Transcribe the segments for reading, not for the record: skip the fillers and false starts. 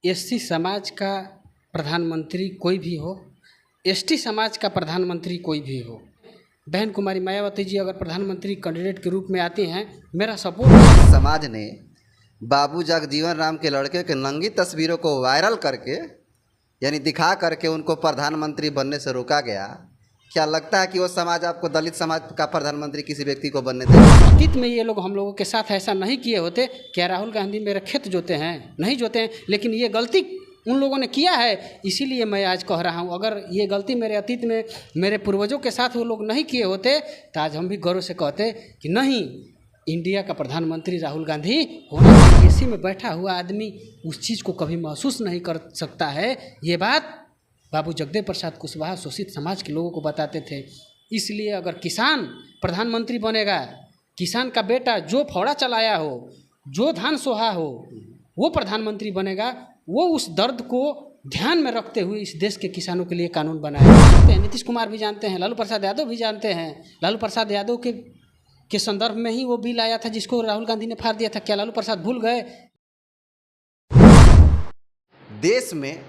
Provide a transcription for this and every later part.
SC समाज का प्रधानमंत्री कोई भी हो, एसटी समाज का प्रधानमंत्री कोई भी हो, बहन कुमारी मायावती जी अगर प्रधानमंत्री कैंडिडेट के रूप में आती हैं, मेरा सपोर्ट। समाज ने बाबू जगजीवन राम के लड़के के नंगी तस्वीरों को वायरल करके यानी दिखा करके उनको प्रधानमंत्री बनने से रोका गया। क्या लगता है कि वो समाज आपको दलित समाज का प्रधानमंत्री किसी व्यक्ति को बनने देगा? अतीत में ये लोग हम लोगों के साथ ऐसा नहीं किए होते। क्या राहुल गांधी मेरे खेत जोते हैं? नहीं जोते हैं, लेकिन ये गलती उन लोगों ने किया है, इसीलिए मैं आज कह रहा हूँ। अगर ये गलती मेरे अतीत में मेरे पूर्वजों के साथ वो लोग नहीं किए होते तो आज हम भी गौरव से कहते कि नहीं, इंडिया का प्रधानमंत्री राहुल गांधी होना चाहिए। एसी में बैठा हुआ आदमी उस चीज़ को कभी महसूस नहीं कर सकता है। ये बात बाबू जगदेव प्रसाद कुशवाहा शोषित समाज के लोगों को बताते थे। इसलिए अगर किसान प्रधानमंत्री बनेगा, किसान का बेटा जो फौड़ा चलाया हो, जो धान सोहा हो, वो प्रधानमंत्री बनेगा, वो उस दर्द को ध्यान में रखते हुए इस देश के किसानों के लिए कानून बनाया। नीतीश कुमार भी जानते हैं, लालू प्रसाद यादव भी जानते हैं। लालू प्रसाद यादव के संदर्भ में ही वो बिल आया था जिसको राहुल गांधी ने फाड़ दिया था। क्या लालू प्रसाद भूल गए? देश में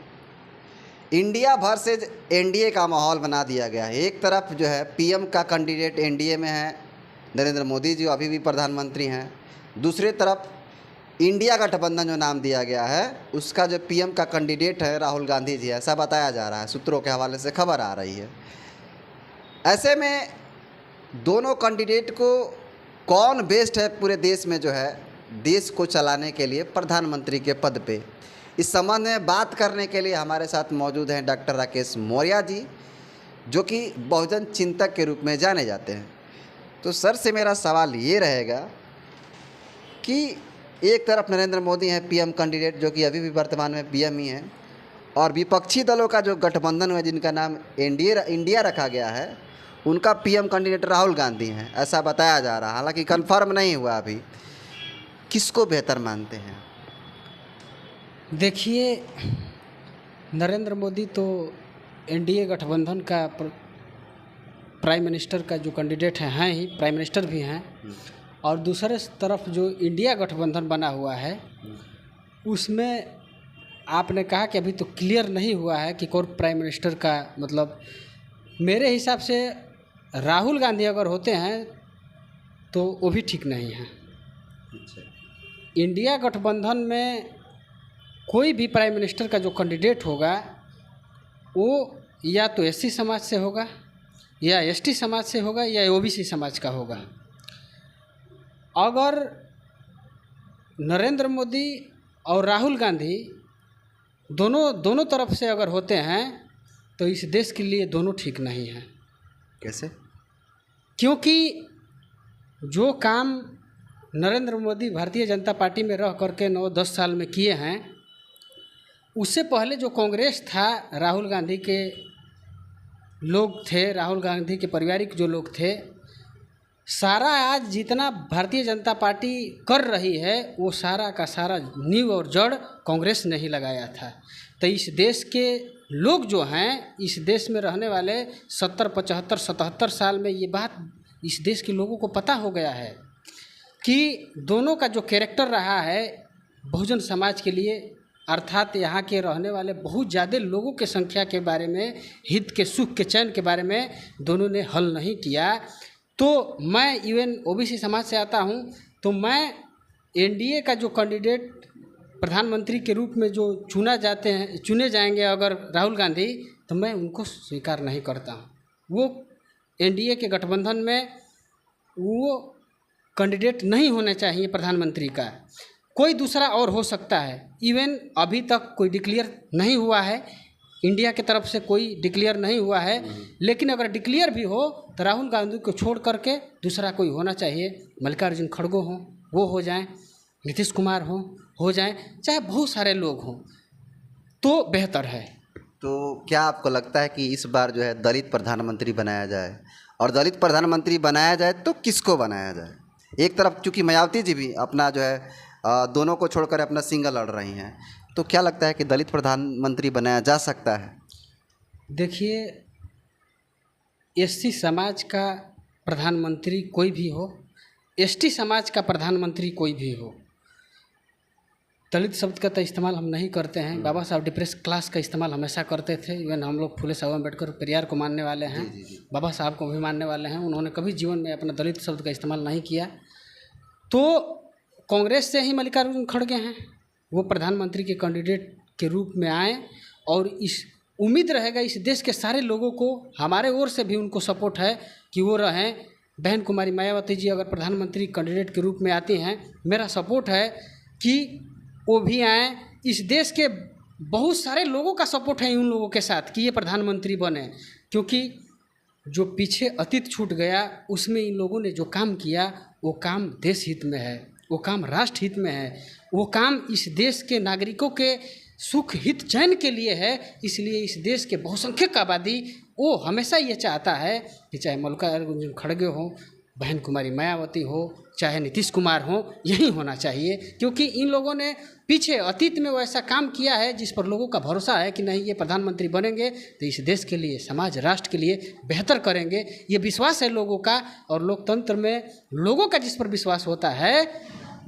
इंडिया वर्सेज एनडीए का माहौल बना दिया गया है। एक तरफ जो है पीएम का कैंडिडेट एनडीए में है, नरेंद्र मोदी जी अभी भी प्रधानमंत्री हैं। दूसरी तरफ इंडिया गठबंधन जो नाम दिया गया है उसका जो पीएम का कैंडिडेट है राहुल गांधी जी, ऐसा बताया जा रहा है, सूत्रों के हवाले से खबर आ रही है। ऐसे में दोनों कैंडिडेट को कौन बेस्ट है पूरे देश में जो है देश को चलाने के लिए प्रधानमंत्री के पद पे, इस संबंध में बात करने के लिए हमारे साथ मौजूद हैं डॉक्टर राकेश मौर्य जी, जो कि बहुजन चिंतक के रूप में जाने जाते हैं। तो सर से मेरा सवाल ये रहेगा कि एक तरफ नरेंद्र मोदी हैं पीएम कैंडिडेट, जो कि अभी भी वर्तमान में पीएम ही हैं, और विपक्षी दलों का जो गठबंधन है जिनका नाम इंडिया रखा गया है, उनका पीएम कैंडिडेट राहुल गांधी हैं, ऐसा बताया जा रहा है, हालांकि कंफर्म नहीं हुआ अभी। किसको बेहतर मानते हैं? देखिए, नरेंद्र मोदी तो एनडीए गठबंधन का प्राइम मिनिस्टर का जो कैंडिडेट हैं ही, प्राइम मिनिस्टर भी हैं। और दूसरे तरफ जो इंडिया गठबंधन बना हुआ है उसमें आपने कहा कि अभी तो क्लियर नहीं हुआ है कि कौन प्राइम मिनिस्टर का, मतलब मेरे हिसाब से राहुल गांधी अगर होते हैं तो वो भी ठीक नहीं है। इंडिया गठबंधन में कोई भी प्राइम मिनिस्टर का जो कैंडिडेट होगा वो या तो एससी समाज से होगा, या एसटी समाज से होगा, या ओबीसी समाज का होगा। अगर नरेंद्र मोदी और राहुल गांधी दोनों तरफ से अगर होते हैं तो इस देश के लिए दोनों ठीक नहीं हैं। कैसे? क्योंकि जो काम नरेंद्र मोदी भारतीय जनता पार्टी में रह करके 9-10 साल में किए हैं, उससे पहले जो कांग्रेस था, राहुल गांधी के लोग थे, राहुल गांधी के पारिवारिक जो लोग थे, सारा आज जितना भारतीय जनता पार्टी कर रही है वो सारा का सारा नींव और जड़ कांग्रेस ने ही लगाया था। तो इस देश के लोग जो हैं, इस देश में रहने वाले 70, 75, 77 साल में ये बात इस देश के लोगों को पता हो गया है कि दोनों का जो कैरेक्टर रहा है बहुजन समाज के लिए, अर्थात यहाँ के रहने वाले बहुत ज़्यादा लोगों के संख्या के बारे में, हित के सुख के चैन के बारे में दोनों ने हल नहीं किया। तो मैं इवन ओबीसी समाज से आता हूँ, तो मैं एनडीए का जो कैंडिडेट प्रधानमंत्री के रूप में जो चुने जाएंगे अगर राहुल गांधी, तो मैं उनको स्वीकार नहीं करता हूँ। वो एनडीए के गठबंधन में वो कैंडिडेट नहीं होने चाहिए प्रधानमंत्री का। कोई दूसरा और हो सकता है। इवन अभी तक कोई डिक्लेयर नहीं हुआ है, इंडिया की तरफ से कोई डिक्लेयर नहीं हुआ है, लेकिन अगर डिक्लेयर भी हो तो राहुल गांधी को छोड़ करके दूसरा कोई होना चाहिए। मल्लिकार्जुन खड़गे हों, वो हो जाएं, नीतीश कुमार हो जाएं, चाहे बहुत सारे लोग हों, तो बेहतर है। तो क्या आपको लगता है कि इस बार जो है दलित प्रधानमंत्री बनाया जाए? और दलित प्रधानमंत्री बनाया जाए तो किसको बनाया जाए? एक तरफ चूँकि मायावती जी भी अपना जो है दोनों को छोड़कर अपना सिंगल लड़ रही हैं, तो क्या लगता है कि दलित प्रधानमंत्री बनाया जा सकता है? देखिए, एससी समाज का प्रधानमंत्री कोई भी हो, एसटी समाज का प्रधानमंत्री कोई भी हो, दलित शब्द का तो इस्तेमाल हम नहीं करते हैं। बाबा साहब डिप्रेस क्लास का इस्तेमाल हमेशा करते थे। इवन हम लोग फुले साहब अम्बेडकर पेरियार को मानने वाले हैं, बाबा साहब को भी मानने वाले हैं। उन्होंने कभी जीवन में अपना दलित शब्द का इस्तेमाल नहीं किया। तो कांग्रेस से ही मल्लिकार्जुन खड़गे हैं, वो प्रधानमंत्री के कैंडिडेट के रूप में आए और इस उम्मीद रहेगा इस देश के सारे लोगों को, हमारे ओर से भी उनको सपोर्ट है कि वो रहें। बहन कुमारी मायावती जी अगर प्रधानमंत्री कैंडिडेट के रूप में आती हैं, मेरा सपोर्ट है कि वो भी आएँ। इस देश के बहुत सारे लोगों का सपोर्ट है उन लोगों के साथ कि ये प्रधानमंत्री बने, क्योंकि जो पीछे अतीत छूट गया उसमें इन लोगों ने जो काम किया वो काम देश हित में है, वो काम राष्ट्र हित में है, वो काम इस देश के नागरिकों के सुख हित चैन के लिए है। इसलिए इस देश के बहुसंख्यक आबादी वो हमेशा ये चाहता है कि चाहे मल्लिकार्जुन खड़गे हो, बहन कुमारी मायावती हो, चाहे नीतीश कुमार हो, यही होना चाहिए। क्योंकि इन लोगों ने पीछे अतीत में वो ऐसा काम किया है जिस पर लोगों का भरोसा है कि नहीं ये प्रधानमंत्री बनेंगे तो इस देश के लिए, समाज राष्ट्र के लिए बेहतर करेंगे। ये विश्वास है लोगों का, और लोकतंत्र में लोगों का जिस पर विश्वास होता है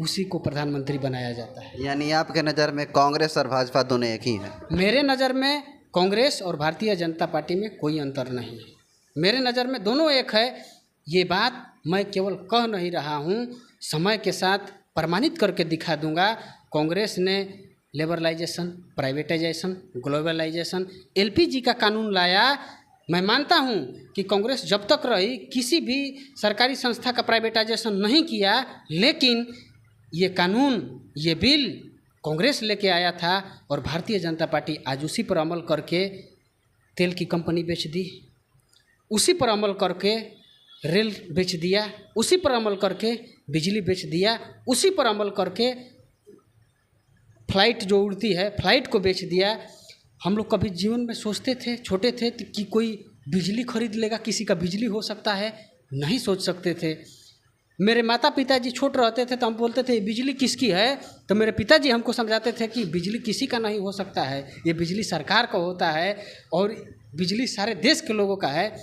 उसी को प्रधानमंत्री बनाया जाता है। यानी आपके नज़र में कांग्रेस और भाजपा दोनों एक ही हैं? मेरे नज़र में कांग्रेस और भारतीय जनता पार्टी में कोई अंतर नहीं है। मेरे नज़र में दोनों एक है। ये बात मैं केवल कह नहीं रहा हूँ, समय के साथ प्रमाणित करके दिखा दूंगा। कांग्रेस ने लिबरलाइजेशन, प्राइवेटाइजेशन, ग्लोबलाइजेशन, एलपीजी का कानून लाया। मैं मानता हूँ कि कांग्रेस जब तक रही किसी भी सरकारी संस्था का प्राइवेटाइजेशन नहीं किया, लेकिन ये कानून, ये बिल कांग्रेस लेके आया था और भारतीय जनता पार्टी आज उसी पर अमल करके तेल की कंपनी बेच दी, उसी पर अमल करके रेल बेच दिया, उसी पर अमल करके बिजली बेच दिया, उसी पर अमल करके फ्लाइट जो उड़ती है फ्लाइट को बेच दिया। हम लोग कभी जीवन में सोचते थे, छोटे थे, कि कोई बिजली खरीद लेगा, किसी का बिजली हो सकता है, नहीं सोच सकते थे। मेरे माता पिताजी छोट रहते थे तो हम बोलते थे बिजली किसकी है, तो मेरे पिताजी हमको समझाते थे कि बिजली किसी का नहीं हो सकता है, ये बिजली सरकार का होता है और बिजली सारे देश के लोगों का है।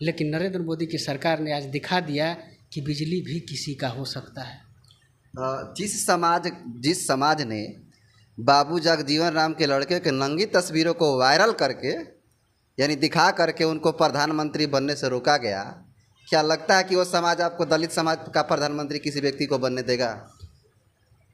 लेकिन नरेंद्र मोदी की सरकार ने आज दिखा दिया कि बिजली भी किसी का हो सकता है। जिस समाज ने बाबू जगजीवन राम के लड़के के नंगी तस्वीरों को वायरल करके, यानी दिखा करके उनको प्रधानमंत्री बनने से रोका गया, क्या लगता है कि वो समाज आपको दलित समाज का प्रधानमंत्री किसी व्यक्ति को बनने देगा?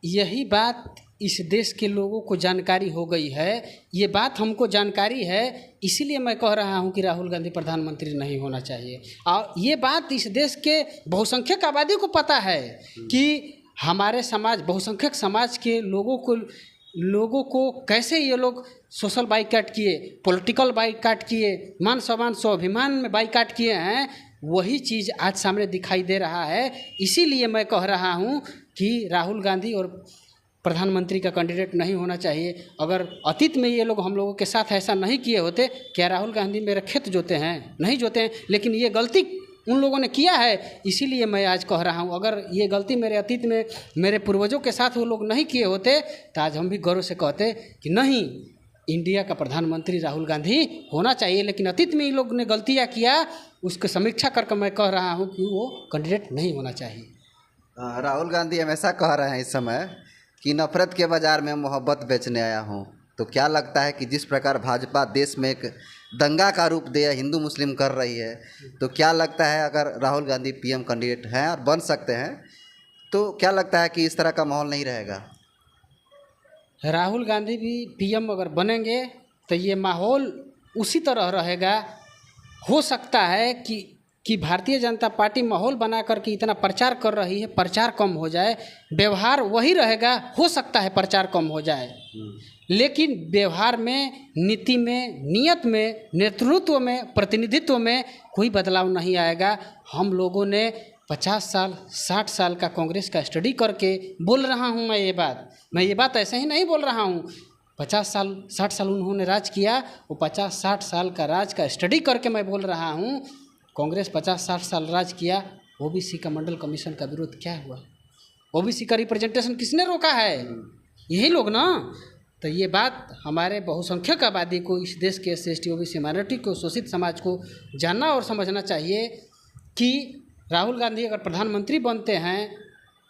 यही बात इस देश के लोगों को जानकारी हो गई है, ये बात हमको जानकारी है, इसीलिए मैं कह रहा हूँ कि राहुल गांधी प्रधानमंत्री नहीं होना चाहिए। और ये बात इस देश के बहुसंख्यक आबादी को पता है कि हमारे समाज, बहुसंख्यक समाज के लोगों को कैसे ये लोग सोशल बाइकाट किए, पॉलिटिकल बाइकाट किए, मान सम्मान स्वाभिमान में बाइकाट किए हैं। वही चीज़ आज सामने दिखाई दे रहा है। इसीलिए मैं कह रहा हूँ कि राहुल गांधी और प्रधानमंत्री का कैंडिडेट नहीं होना चाहिए। अगर अतीत में ये लोग हम लोगों के साथ ऐसा नहीं किए होते, क्या राहुल गांधी मेरे खेत जोते हैं? नहीं जोते हैं। लेकिन ये गलती उन लोगों ने किया है, इसीलिए मैं आज कह रहा हूँ अगर ये गलती मेरे अतीत में मेरे पूर्वजों के साथ वो लोग नहीं किए होते तो आज हम भी गर्व से कहते कि नहीं, इंडिया का प्रधानमंत्री राहुल गांधी होना चाहिए। लेकिन अतीत में इन लोग ने गलतियाँ किया, उसकी समीक्षा करके मैं कह रहा हूँ कि वो कैंडिडेट नहीं होना चाहिए। राहुल गांधी हमेशा कह रहे हैं इस समय कि नफरत के बाज़ार में मोहब्बत बेचने आया हूँ। तो क्या लगता है कि जिस प्रकार भाजपा देश में एक दंगा का रूप दे हिंदू मुस्लिम कर रही है, तो क्या लगता है अगर राहुल गांधी पीएम कैंडिडेट हैं और बन सकते हैं तो क्या लगता है कि इस तरह का माहौल नहीं रहेगा? राहुल गांधी भी पीएम अगर बनेंगे तो ये माहौल उसी तरह रहेगा। हो सकता है कि भारतीय जनता पार्टी माहौल बना करके इतना प्रचार कर रही है, प्रचार कम हो जाए, व्यवहार वही रहेगा। हो सकता है प्रचार कम हो जाए, लेकिन व्यवहार में, नीति में, नियत में, नेतृत्व में, प्रतिनिधित्व में कोई बदलाव नहीं आएगा। हम लोगों ने 50 साल 60 साल का कांग्रेस का स्टडी करके बोल रहा हूँ मैं ये बात ऐसे ही नहीं बोल रहा हूँ। 50 साल 60 साल उन्होंने राज किया, वो 50-60 साल का राज का स्टडी करके मैं बोल रहा हूँ। कांग्रेस 50-60 साल राज किया, ओबीसी का मंडल कमीशन का विरोध क्या हुआ? ओबीसी का रिप्रेजेंटेशन किसने रोका है? यही लोग ना। तो ये बात हमारे बहुसंख्यक आबादी को, इस देश के SC/ST ओबीसी माइनॉरिटी को, शोषित समाज को जानना और समझना चाहिए कि राहुल गांधी अगर प्रधानमंत्री बनते हैं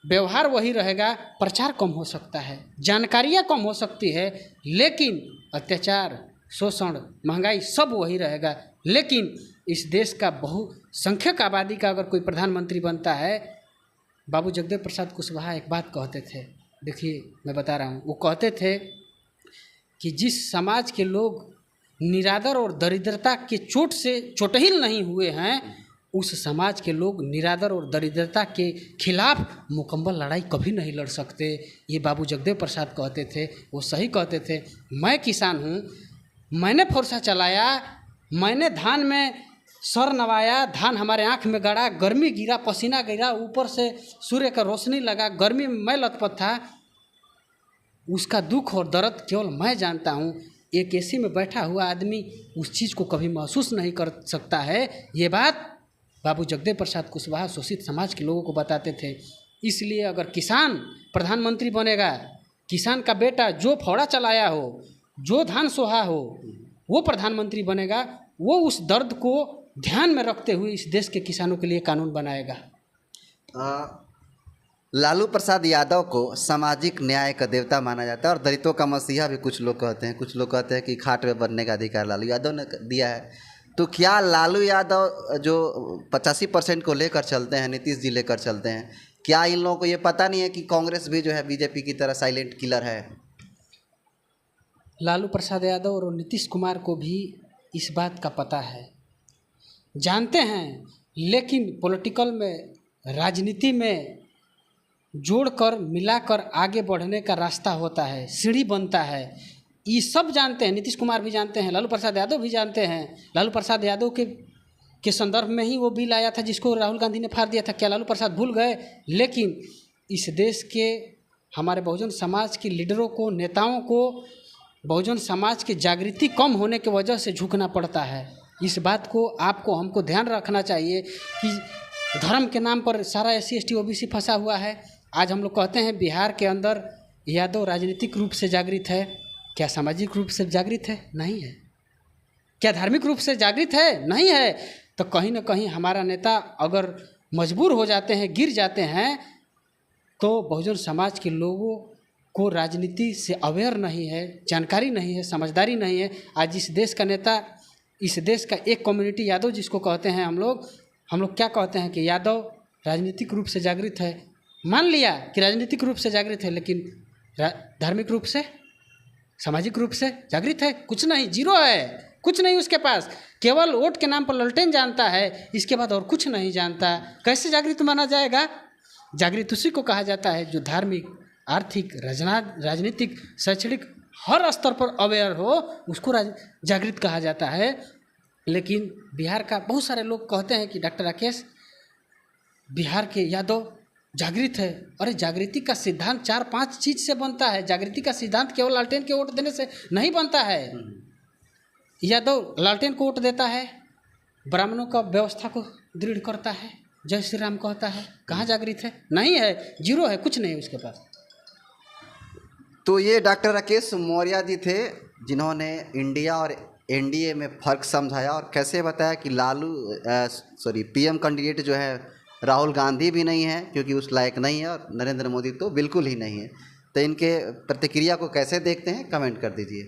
व्यवहार वही रहेगा, प्रचार कम हो सकता है, जानकारियाँ कम हो सकती है, लेकिन अत्याचार, शोषण, महंगाई सब वही रहेगा। लेकिन इस देश का बहुसंख्यक आबादी का अगर कोई प्रधानमंत्री बनता है, बाबू जगदेव प्रसाद कुशवाहा एक बात कहते थे, देखिए मैं बता रहा हूँ, वो कहते थे कि जिस समाज के लोग निरादर और दरिद्रता के चोट से चोटहिल नहीं हुए हैं, उस समाज के लोग निरादर और दरिद्रता के खिलाफ मुकम्मल लड़ाई कभी नहीं लड़ सकते। ये बाबू जगदेव प्रसाद कहते थे, वो सही कहते थे। मैं किसान हूँ, मैंने फरसा चलाया, मैंने धान में सर नवाया, धान हमारे आँख में गड़ा, गर्मी गिरा, पसीना गिरा, ऊपर से सूर्य का रोशनी लगा, गर्मी में मैं लथपथ था, उसका दुख और दर्द केवल मैं जानता हूँ। एक एसी में बैठा हुआ आदमी उस चीज़ को कभी महसूस नहीं कर सकता है। ये बात बाबू जगदेव प्रसाद कुशवाहा शोषित समाज के लोगों को बताते थे। इसलिए अगर किसान प्रधानमंत्री बनेगा, किसान का बेटा जो फौड़ा चलाया हो, जो धान सोहा हो, वो प्रधानमंत्री बनेगा, वो उस दर्द को ध्यान में रखते हुए इस देश के किसानों के लिए कानून बनाएगा। लालू प्रसाद यादव को सामाजिक न्याय का देवता माना जाता है और दलितों का मसीहा भी कुछ लोग कहते हैं। कुछ लोग कहते हैं कि खाट में बनने का अधिकार लालू यादव ने दिया है। तो क्या लालू यादव जो 85% को लेकर चलते हैं, नीतीश जी लेकर चलते हैं, क्या इन लोगों को ये पता नहीं है कि कांग्रेस भी जो है बीजेपी की तरह साइलेंट किलर है? लालू प्रसाद यादव और नीतीश कुमार को भी इस बात का पता है, जानते हैं, लेकिन पॉलिटिकल में, राजनीति में जोड़कर मिलाकर आगे बढ़ने का रास्ता होता है, सीढ़ी बनता है। ये सब जानते हैं, नीतीश कुमार भी जानते हैं, लालू प्रसाद यादव भी जानते हैं। लालू प्रसाद यादव के संदर्भ में ही वो बिल आया था जिसको राहुल गांधी ने फाड़ दिया था। क्या लालू प्रसाद भूल गए? लेकिन इस देश के हमारे बहुजन समाज के लीडरों को, नेताओं को बहुजन समाज की जागृति कम होने की वजह से झुकना पड़ता है। इस बात को आपको, हमको ध्यान रखना चाहिए कि धर्म के नाम पर सारा SC ST OBC फंसा हुआ है। आज हम लोग कहते हैं बिहार के अंदर यादव राजनीतिक रूप से जागृत है, क्या सामाजिक रूप से जागृत है? नहीं है। क्या धार्मिक रूप से जागृत है? नहीं है। तो कहीं ना कहीं हमारा नेता अगर मजबूर हो जाते हैं, गिर जाते हैं, तो बहुजन समाज के लोगों को राजनीति से अवेयर नहीं है, जानकारी नहीं है, समझदारी नहीं है। आज इस देश का नेता, इस देश का एक कम्युनिटी यादव जिसको कहते हैं हम लोग क्या कहते हैं कि यादव राजनीतिक रूप से जागृत है। मान लिया कि राजनीतिक रूप से जागृत है, लेकिन धार्मिक रूप से, सामाजिक रूप से जागृत है? कुछ नहीं, जीरो है, कुछ नहीं उसके पास। केवल वोट के नाम पर ललटेन जानता है, इसके बाद और कुछ नहीं जानता। कैसे जागृत माना जाएगा? जागृत उसी को कहा जाता है जो धार्मिक, आर्थिक, राजनीतिक, शैक्षणिक हर स्तर पर अवेयर हो, उसको जागृत कहा जाता है। लेकिन बिहार का बहुत सारे लोग कहते हैं कि डॉक्टर राकेश, बिहार के यादव जागृत है। अरे जागृति का सिद्धांत 4-5 चीज से बनता है। जागृति का सिद्धांत केवल लालटेन के वोट देने से नहीं बनता है। यादव लालटेन को वोट देता है, ब्राह्मणों का व्यवस्था को दृढ़ करता है, जय श्री राम कहता है। कहाँ जागृत है? नहीं है, जीरो है, कुछ नहीं उसके पास। तो ये डॉक्टर राकेश मौर्य जी थे जिन्होंने इंडिया और NDA में फ़र्क समझाया और कैसे बताया कि PM कैंडिडेट जो है राहुल गांधी भी नहीं है, क्योंकि उस लायक नहीं है, और नरेंद्र मोदी तो बिल्कुल ही नहीं है। तो इनके प्रतिक्रिया को कैसे देखते हैं, कमेंट कर दीजिए।